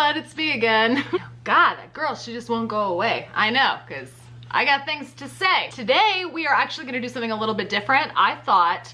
everyone, it's me again. God, that girl, she just won't go away. I know, because I got things to say. Today, we are actually gonna do something a little bit different. I thought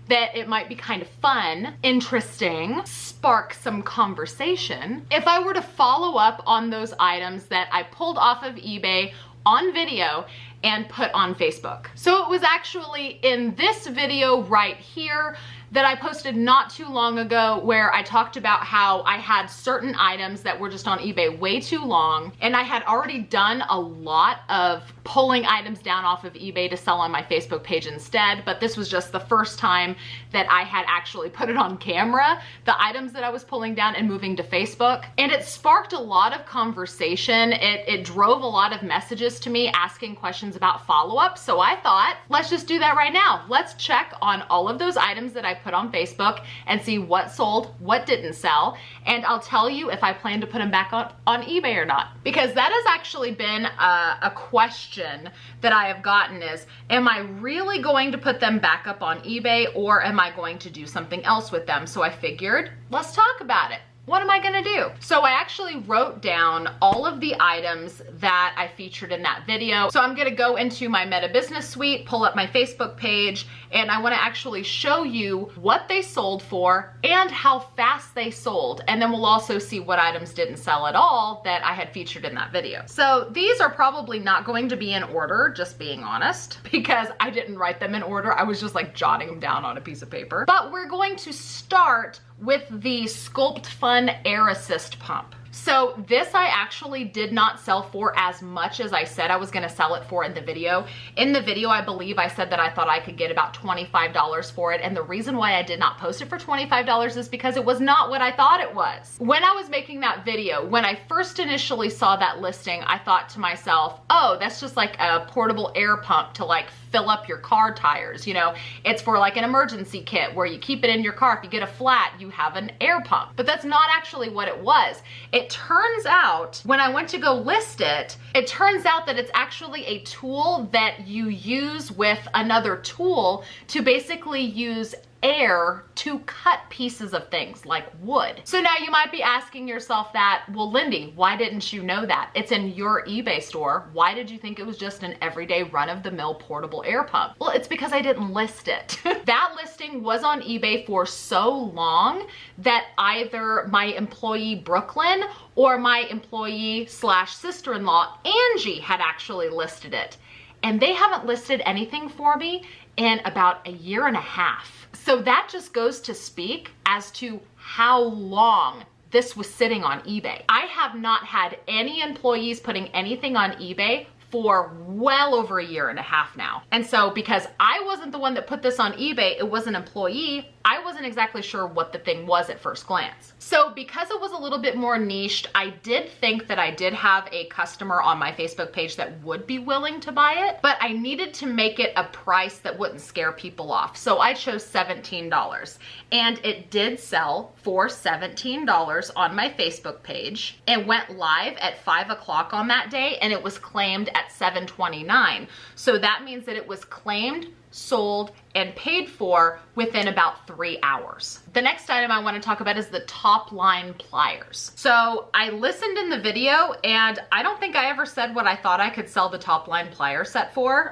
that it might be kind of fun, interesting, spark some conversation if I were to follow up on those items that I pulled off of eBay on video and put on Facebook. So it was actually in this video right here that I posted not too long ago where I talked about how I had certain items that were just on eBay way too long, and I had already done a lot of pulling items down off of eBay to sell on my Facebook page instead, but this was just the first time that I had actually put it on camera, the items that I was pulling down and moving to Facebook, and it sparked a lot of conversation. It drove a lot of messages to me asking questions about follow-up, so I thought, let's just do that right now. Let's check on all of those items that I put on Facebook and see what sold, what didn't sell, and I'll tell you if I plan to put them back on eBay or not. Because that has actually been a question that I have gotten is, am I really going to put them back up on eBay or am I going to do something else with them? So I figured, let's talk about it. What am I gonna do? So I actually wrote down all of the items that I featured in that video. So I'm gonna go into my Meta Business Suite, pull up my Facebook page, and I wanna actually show you what they sold for and how fast they sold. And then we'll also see what items didn't sell at all that I had featured in that video. So these are probably not going to be in order, just being honest, because I didn't write them in order. I was just like jotting them down on a piece of paper. But we're going to start with the Sculpt Fun Air Assist pump. So this I actually did not sell for as much as I said I was gonna sell it for in the video. In the video, I believe I said that I thought I could get about $25 for it, and the reason why I did not post it for $25 is because it was not what I thought it was. When I was making that video, when I first initially saw that listing, I thought to myself, oh, that's just like a portable air pump to like fill up your car tires, you know? It's for like an emergency kit where you keep it in your car. If you get a flat, you have an air pump. But that's not actually what it was. It turns out, when I went to go list it, it turns out that it's actually a tool that you use with another tool to basically use air to cut pieces of things like wood. So now you might be asking yourself that, well, Lindey, why didn't you know that? It's in your eBay store. Why did you think it was just an everyday run-of-the-mill portable air pump? Well, it's because I didn't list it. That listing was on eBay for so long that either my employee Brooklyn or my employee slash sister-in-law Angie had actually listed it. And they haven't listed anything for me in about a year and a half. So that just goes to speak as to how long this was sitting on eBay. I have not had any employees putting anything on eBay for well over a year and a half now. And so because I wasn't the one that put this on eBay, it was an employee, I wasn't exactly sure what the thing was at first glance. So because it was a little bit more niched, I did think that I did have a customer on my Facebook page that would be willing to buy it, but I needed to make it a price that wouldn't scare people off. So I chose $17, and it did sell for $17 on my Facebook page. It went live at 5 o'clock on that day, and it was claimed at 7:29. So that means that it was claimed, sold, and paid for within about 3 hours. The next item I want to talk about is the top line pliers. So I listened in the video, and I don't think I ever said what I thought I could sell the top line plier set for.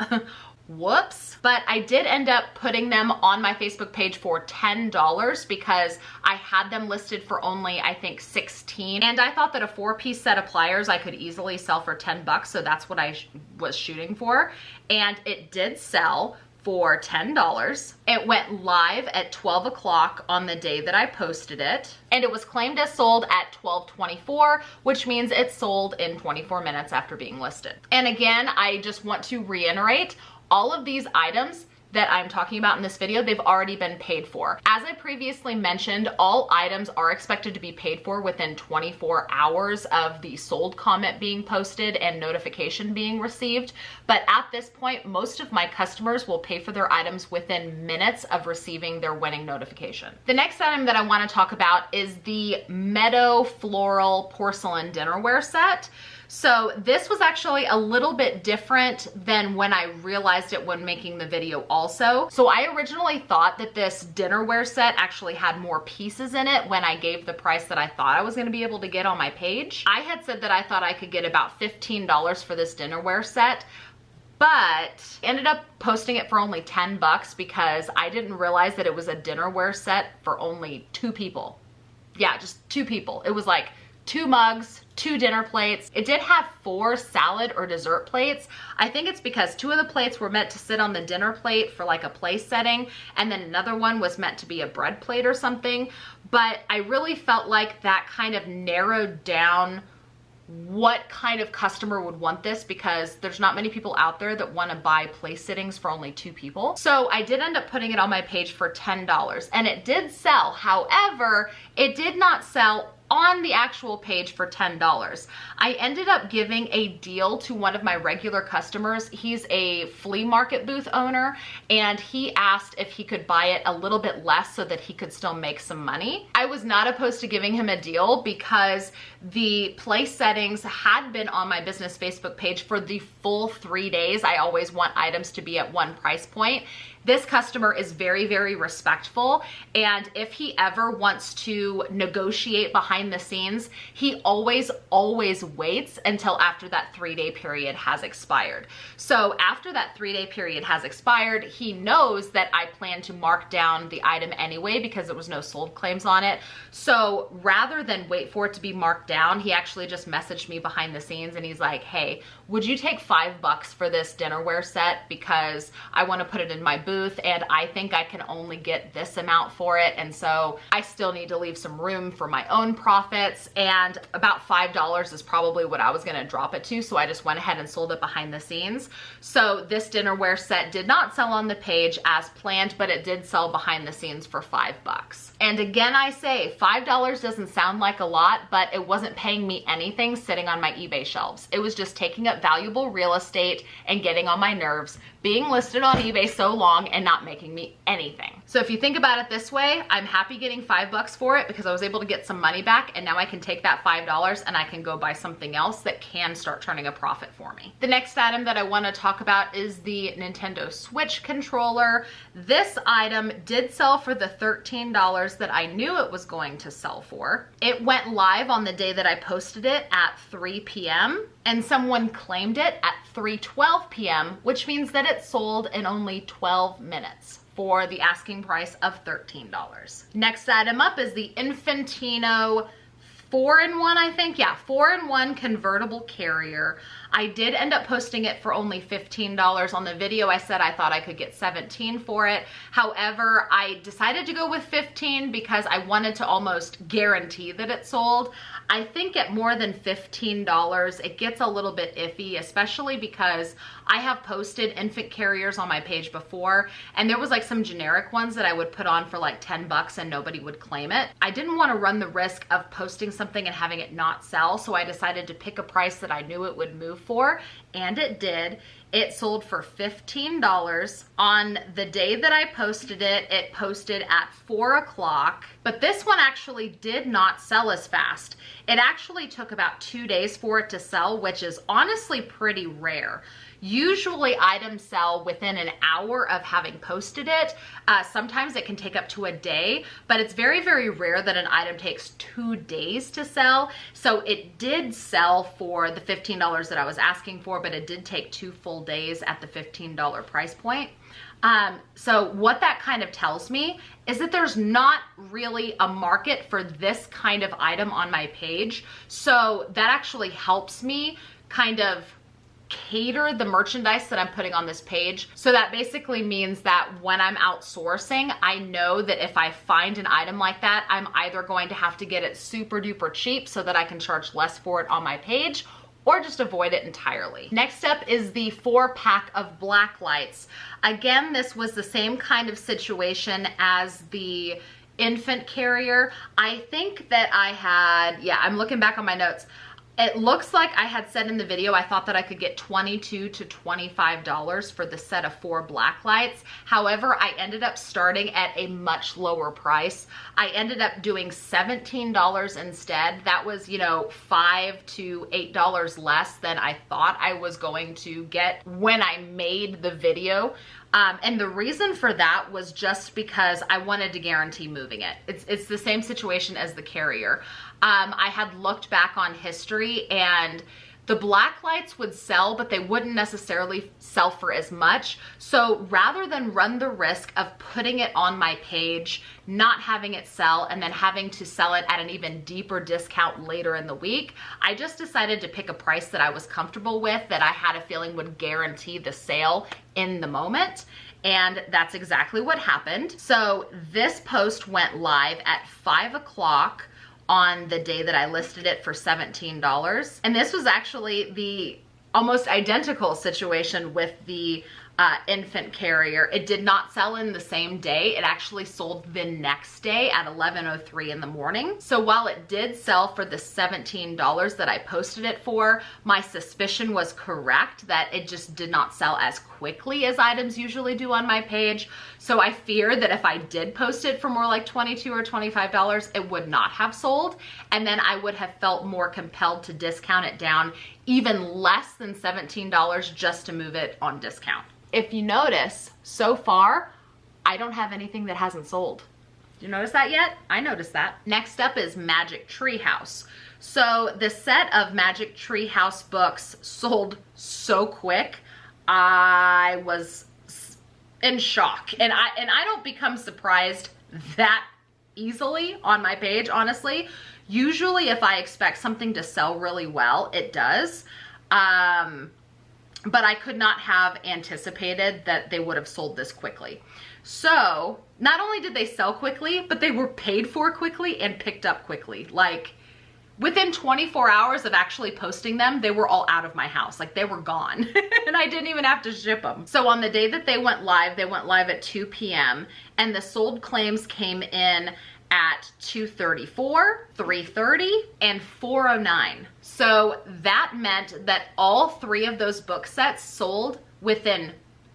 Whoops. But I did end up putting them on my Facebook page for $10 because I had them listed for only, I think, 16. And I thought that a 4-piece set of pliers I could easily sell for 10 bucks. So that's what I was shooting for. And it did sell for $10. It went live at 12 o'clock on the day that I posted it, and it was claimed as sold at 12:24, which means it sold in 24 minutes after being listed. And again, I just want to reiterate, all of these items that I'm talking about in this video, they've already been paid for. As I previously mentioned, all items are expected to be paid for within 24 hours of the sold comment being posted and notification being received. But at this point, most of my customers will pay for their items within minutes of receiving their winning notification. The next item that I want to talk about is the Meadow Floral Porcelain Dinnerware Set. So this was actually a little bit different than when I realized it when making the video also. So I originally thought that this dinnerware set actually had more pieces in it when I gave the price that I thought I was gonna be able to get on my page. I had said that I thought I could get about $15 for this dinnerware set, but ended up posting it for only 10 bucks because I didn't realize that it was a dinnerware set for only 2 people. Yeah, just 2 people. It was like 2 mugs, 2 dinner plates. It did have 4 salad or dessert plates. I think it's because 2 of the plates were meant to sit on the dinner plate for like a place setting, and then another one was meant to be a bread plate or something. But I really felt like that kind of narrowed down what kind of customer would want this, because there's not many people out there that want to buy place sittings for only 2 people. So I did end up putting it on my page for $10, and it did sell. However, it did not sell on the actual page for $10. I ended up giving a deal to one of my regular customers. He's a flea market booth owner, and he asked if he could buy it a little bit less so that he could still make some money. I was not opposed to giving him a deal because the place settings had been on my business Facebook page for the full 3 days. I always want items to be at one price point. This customer is very, very respectful, and if he ever wants to negotiate behind the scenes, he always waits until after that 3-day period has expired. So after that 3-day period has expired, he knows that I plan to mark down the item anyway because there was no sold claims on it. So rather than wait for it to be marked down, he actually just messaged me behind the scenes and he's like, hey, would you take $5 for this dinnerware set, because I want to put it in my booth and I think I can only get this amount for it, and so I still need to leave some room for my own profits, and about $5 is probably what I was going to drop it to, so I just went ahead and sold it behind the scenes. So this dinnerware set did not sell on the page as planned, but it did sell behind the scenes for $5. And again, I say $5 doesn't sound like a lot, but it wasn't paying me anything sitting on my eBay shelves. It was just taking up valuable real estate and getting on my nerves, being listed on eBay so long and not making me anything. So if you think about it this way, I'm happy getting $5 for it because I was able to get some money back, and now I can take that $5 and I can go buy something else that can start turning a profit for me. The next item that I want to talk about is the Nintendo Switch controller. This item did sell for the $13 that I knew it was going to sell for. It went live on the day that I posted it at 3 p.m. and someone claimed it at 3:12 p.m., which means that it sold in only 12 minutes for the asking price of $13. Next item up is the Infantino 4-in-1, I think. Yeah, 4-in-1 convertible carrier. I did end up posting it for only $15 on the video. I said I thought I could get $17 for it. However, I decided to go with $15 because I wanted to almost guarantee that it sold. I think at more than $15, it gets a little bit iffy, especially because I have posted infant carriers on my page before, and there was like some generic ones that I would put on for like 10 bucks and nobody would claim it. I didn't want to run the risk of posting something and having it not sell, so I decided to pick a price that I knew it would move for, and it did. It sold for $15. On the day that I posted it, it posted at 4 o'clock, but this one actually did not sell as fast. It actually took about 2 days for it to sell, which is honestly pretty rare. Usually items sell within an hour of having posted it. Sometimes it can take up to a day, but it's very, very rare that an item takes 2 days to sell. So it did sell for the $15 that I was asking for, but it did take 2 full days at the $15 price point. So what that kind of tells me is that there's not really a market for this kind of item on my page. So that actually helps me kind of cater the merchandise that I'm putting on this page. So that basically means that when I'm outsourcing, I know that if I find an item like that, I'm either going to have to get it super duper cheap so that I can charge less for it on my page, or just avoid it entirely. Next up is the 4-pack of black lights. Again, this was the same kind of situation as the infant carrier. I think that I had, yeah, I'm looking back on my notes. It looks like I had said in the video I thought that I could get $22 to $25 for the set of 4 black lights. However, I ended up starting at a much lower price. I ended up doing $17 instead. That was, you know, $5 to $8 less than I thought I was going to get when I made the video. And the reason for that was just because I wanted to guarantee moving it. It's the same situation as the carrier. I had looked back on history, and the black lights would sell, but they wouldn't necessarily sell for as much. So rather than run the risk of putting it on my page, not having it sell, and then having to sell it at an even deeper discount later in the week, I just decided to pick a price that I was comfortable with, that I had a feeling would guarantee the sale in the moment. And that's exactly what happened. So this post went live at 5 o'clock on the day that I listed it for $17. And this was actually the almost identical situation with the infant carrier. It did not sell in the same day. It actually sold the next day at 11:03 in the morning. So while it did sell for the $17 that I posted it for, my suspicion was correct that it just did not sell as quickly as items usually do on my page. So I fear that if I did post it for more like $22 or $25, it would not have sold. And then I would have felt more compelled to discount it down even less than $17 just to move it on discount. If you notice, so far, I don't have anything that hasn't sold. Did you notice that yet? I noticed that. Next up is Magic Tree House. So the set of Magic Tree House books sold so quick, I was in shock. And I don't become surprised that easily on my page, honestly. Usually if I expect something to sell really well, it does. But I could not have anticipated that they would have sold this quickly. So not only did they sell quickly, but they were paid for quickly and picked up quickly. Like within 24 hours of actually posting them, they were all out of my house. Like they were gone and I didn't even have to ship them. So on the day that they went live at 2 p.m. and the sold claims came in at 2:34, 3:30, and 4:09. So that meant that all three of those book sets sold within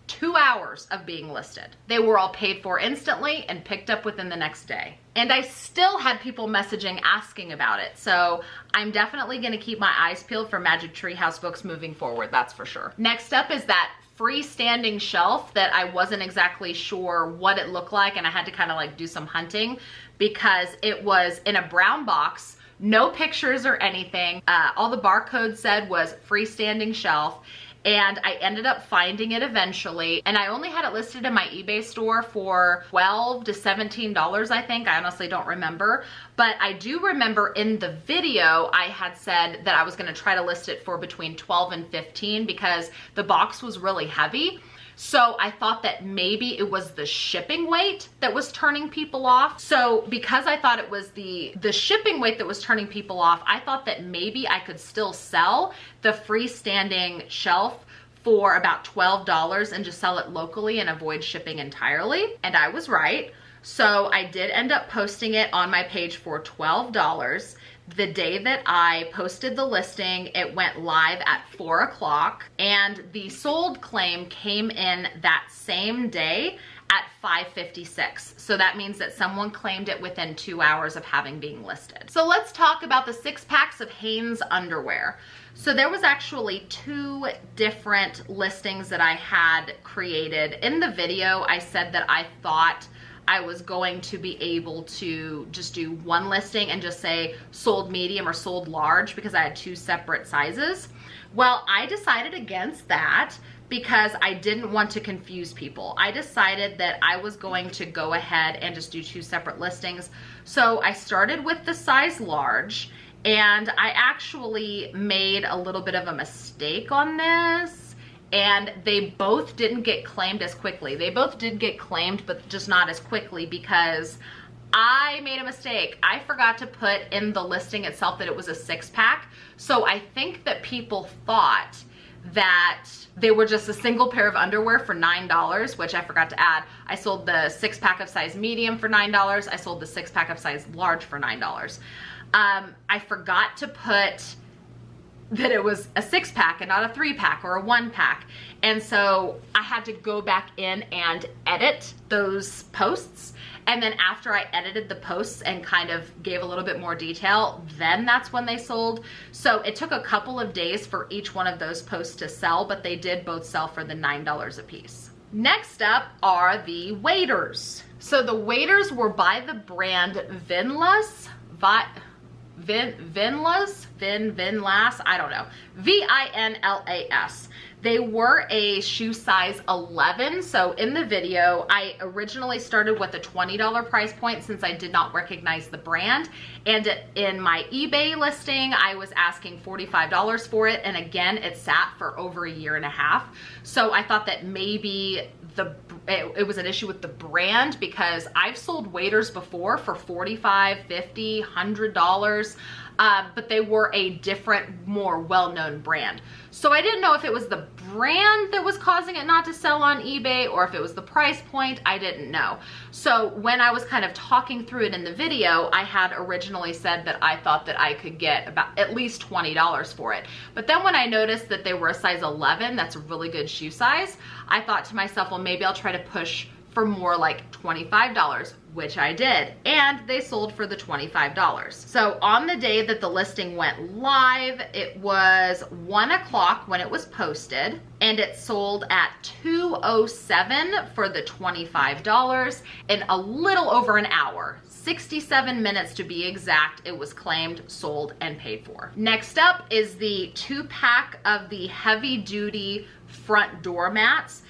2 hours of being listed. They were all paid for instantly and picked up within the next day. And I still had people messaging asking about it. So I'm definitely gonna keep my eyes peeled for Magic Tree House books moving forward, that's for sure. Next up is that freestanding shelf that I wasn't exactly sure what it looked like, and I had to kind of like do some hunting because it was in a brown box, no pictures or anything. All the barcode said was freestanding shelf, and I ended up finding it eventually, and I only had it listed in my eBay store for $12 to $17, I think. I honestly don't remember, but I do remember in the video I had said that I was gonna try to list it for between 12 and 15 because the box was really heavy. So I thought that maybe it was the shipping weight that was turning people off. So because I thought it was the shipping weight that was turning people off, I thought that maybe I could still sell the freestanding shelf for about $12 and just sell it locally and avoid shipping entirely. And I was right. So I did end up posting it on my page for $12. The day that I posted the listing, it went live at 4 o'clock, and the sold claim came in that same day at 5:56. So that means that someone claimed it within 2 hours of having been listed. So let's talk about the 6 packs of Hanes underwear. So there was actually 2 different listings that I had created. In the video, I said that I thought I was going to be able to just do one listing and just say sold medium or sold large because I had 2 separate sizes. Well, I decided against that because I didn't want to confuse people. I decided that I was going to go ahead and just do 2 separate listings. So I started with the size large, and I actually made a little bit of a mistake on this. And they both didn't get claimed as quickly. They both did get claimed, but just not as quickly because I made a mistake. I forgot to put in the listing itself that it was a 6-pack. So I think that people thought that they were just a single pair of underwear for $9, which I forgot to add. I sold the 6-pack of size medium for $9. I sold the 6-pack of size large for $9. I forgot to put that it was a 6-pack and not a 3-pack or a 1-pack. And so I had to go back in and edit those posts. And then after I edited the posts and kind of gave a little bit more detail, then that's when they sold. So it took a couple of days for each one of those posts to sell, but they did both sell for the $9 a piece. Next up are the waders. So the waders were by the brand Vinlas, Vinlas, I don't know, Vinlas. They were a shoe size 11. So in the video, I originally started with a $20 price point since I did not recognize the brand. And in my eBay listing, I was asking $45 for it. And again, it sat for over a year and a half. So I thought that maybe it was an issue with the brand, because I've sold waders before for $45, $50, $100. But they were a different, more well-known brand. So I didn't know if it was the brand that was causing it not to sell on eBay or if it was the price point. I didn't know. So when I was kind of talking through it in the video, I had originally said that I thought that I could get about at least $20 for it. But then when I noticed that they were a size 11, that's a really good shoe size, I thought to myself, well, maybe I'll try to push for more like $25, which I did, and they sold for the $25. So on the day that the listing went live, it was 1 o'clock when it was posted, and it sold at 2:07 for the $25 in a little over an hour. 67 minutes to be exact. It was claimed, sold, and paid for. Next up is the 2-pack of the heavy duty front door mats.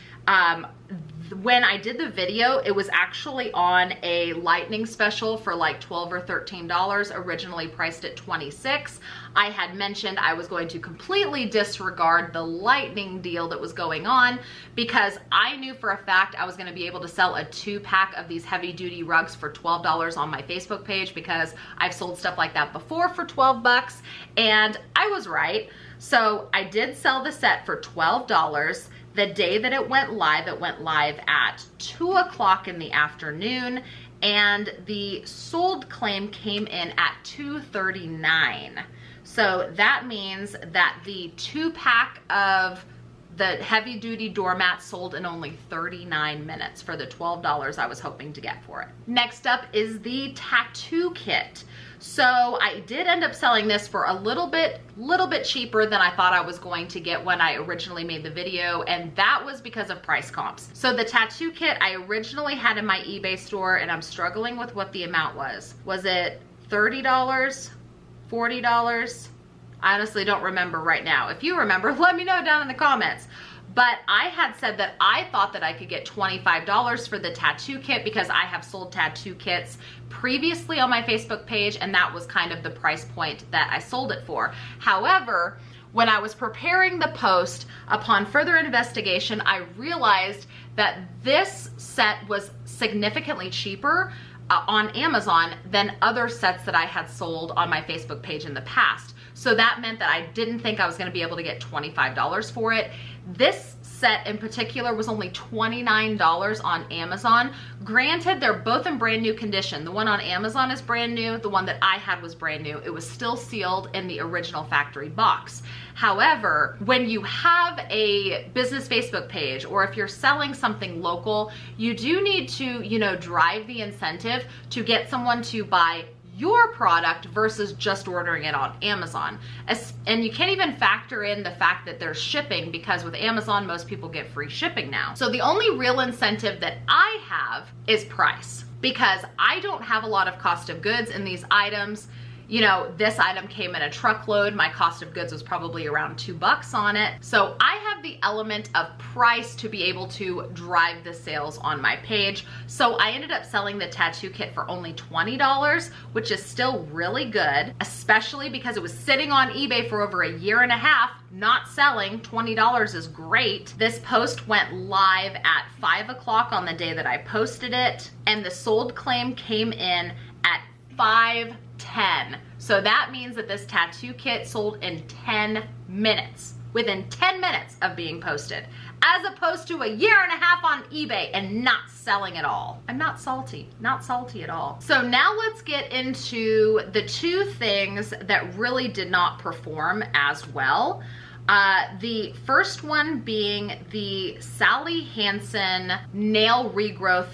When I did the video, it was actually on a lightning special for like $12 or $13, originally priced at $26. I had mentioned I was going to completely disregard the lightning deal that was going on because I knew for a fact I was going to be able to sell a 2-pack of these heavy duty rugs for $12 on my Facebook page, because I've sold stuff like that before for 12 bucks, and I was right. So I did sell the set for $12. The day that it went live at 2 o'clock in the afternoon, and the sold claim came in at $239. So that means that the 2-pack of the heavy duty doormat sold in only 39 minutes for the $12 I was hoping to get for it. Next up is the tattoo kit. So I did end up selling this for a little bit cheaper than I thought I was going to get when I originally made the video, and that was because of price comps. So the tattoo kit I originally had in my eBay store, and I'm struggling with what the amount was. Was it $30? $40? I honestly don't remember right now. If you remember, let me know down in the comments. But I had said that I thought that I could get $25 for the tattoo kit because I have sold tattoo kits previously on my Facebook page, and that was kind of the price point that I sold it for. However, when I was preparing the post, upon further investigation, I realized that this set was significantly cheaper on Amazon than other sets that I had sold on my Facebook page in the past. So that meant that I didn't think I was going to be able to get $25 for it. This set in particular was only $29 on Amazon. Granted, they're both in brand new condition. The one on Amazon is brand new. The one that I had was brand new. It was still sealed in the original factory box. However, when you have a business Facebook page, or if you're selling something local, you do need to, drive the incentive to get someone to buy your product versus just ordering it on Amazon. And you can't even factor in the fact that there's shipping, because with Amazon, most people get free shipping now. So the only real incentive that I have is price, because I don't have a lot of cost of goods in these items. This item came in a truckload. My cost of goods was probably around $2 on it. So I have the element of price to be able to drive the sales on my page. So I ended up selling the tattoo kit for only $20, which is still really good, especially because it was sitting on eBay for over a year and a half, not selling. $20 is great. This post went live at 5 o'clock on the day that I posted it, and the sold claim came in at 5:10. So that means that this tattoo kit sold in 10 minutes, within 10 minutes of being posted, as opposed to a year and a half on eBay and not selling at all. I'm not salty at all. So now let's get into the two things that really did not perform as well. The first one being the Sally Hansen nail regrowth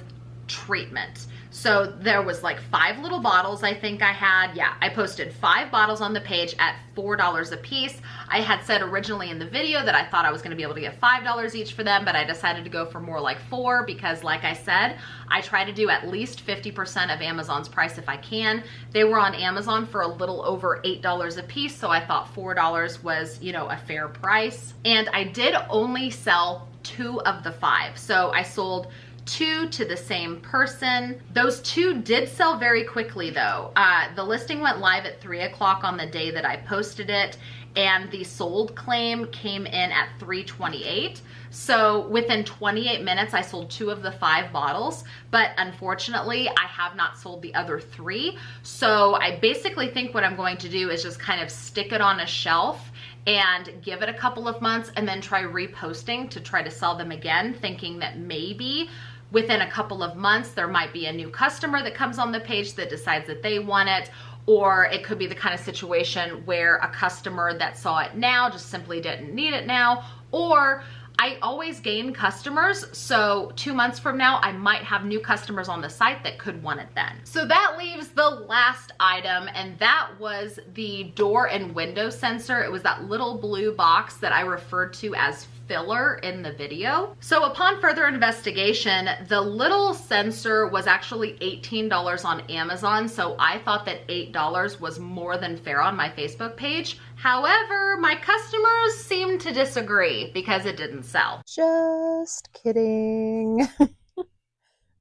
treatment. So there was like 5 little bottles I think I had. Yeah, I posted 5 bottles on the page at $4 a piece. I had said originally in the video that I thought I was gonna be able to get $5 each for them, but I decided to go for more like 4 because like I said, I try to do at least 50% of Amazon's price if I can. They were on Amazon for a little over $8 a piece, so I thought $4 was, you know, a fair price. And I did only sell 2 of the 5. So I sold 2 to the same person. Those 2 did sell very quickly though. The listing went live at 3 o'clock on the day that I posted it, and the sold claim came in at 3:28. So within 28 minutes, I sold 2 of the 5 bottles, but unfortunately, I have not sold the other 3. So I basically think what I'm going to do is just kind of stick it on a shelf and give it a couple of months and then try reposting to try to sell them again, thinking that maybe within a couple of months, there might be a new customer that comes on the page that decides that they want it, or it could be the kind of situation where a customer that saw it now just simply didn't need it now, or I always gain customers, so 2 months from now, I might have new customers on the site that could want it then. So that leaves the last item, and that was the door and window sensor. It was that little blue box that I referred to as filler in the video. So upon further investigation, the little sensor was actually $18 on Amazon, so I thought that $8 was more than fair on my Facebook page. However, my customers seemed to disagree because it didn't sell. Just kidding.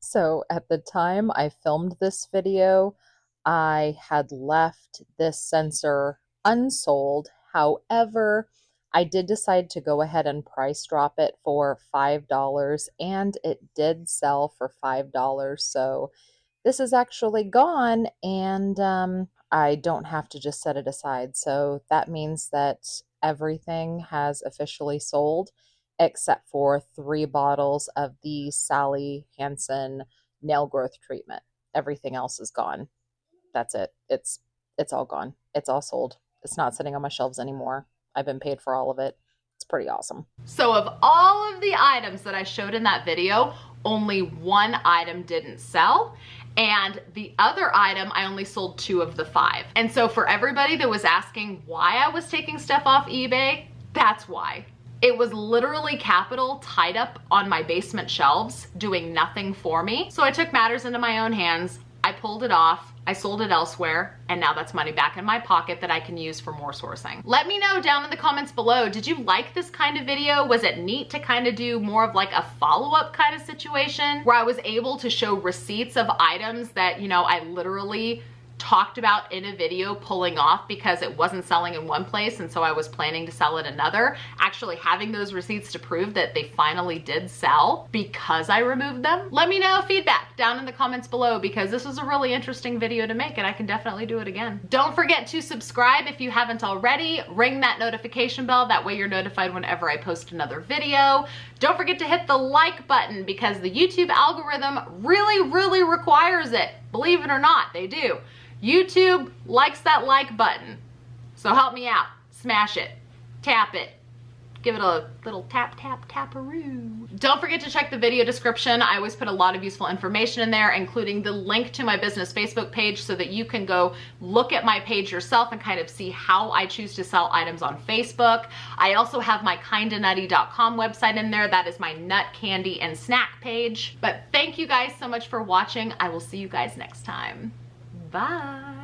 So at the time I filmed this video, I had left this sensor unsold. However, I did decide to go ahead and price drop it for $5, and it did sell for $5. So this is actually gone, and I don't have to just set it aside. So that means that everything has officially sold except for 3 bottles of the Sally Hansen nail growth treatment. Everything else is gone. That's it. It's all gone. It's all sold. It's not sitting on my shelves anymore. I've been paid for all of it. It's pretty awesome. So of all of the items that I showed in that video, only 1 item didn't sell. And the other item, I only sold 2 of the 5. And so for everybody that was asking why I was taking stuff off eBay, that's why. It was literally capital tied up on my basement shelves, doing nothing for me. So I took matters into my own hands. I pulled it off, I sold it elsewhere, and now that's money back in my pocket that I can use for more sourcing. Let me know down in the comments below, did you like this kind of video? Was it neat to kind of do more of like a follow-up kind of situation where I was able to show receipts of items that, you know, I literally talked about in a video pulling off because it wasn't selling in one place and so I was planning to sell it another, actually having those receipts to prove that they finally did sell because I removed them? Let me know feedback down in the comments below because this was a really interesting video to make and I can definitely do it again. Don't forget to subscribe if you haven't already. Ring that notification bell, that way you're notified whenever I post another video. Don't forget to hit the like button because the YouTube algorithm really requires it. Believe it or not, they do. YouTube likes that like button. So help me out. Smash it. Tap it. Give it a little taparoo. Don't forget to check the video description. I always put a lot of useful information in there, including the link to my business Facebook page so that you can go look at my page yourself and kind of see how I choose to sell items on Facebook. I also have my kindanutty.com website in there. That is my nut, candy, and snack page. But thank you guys so much for watching. I will see you guys next time. Bye.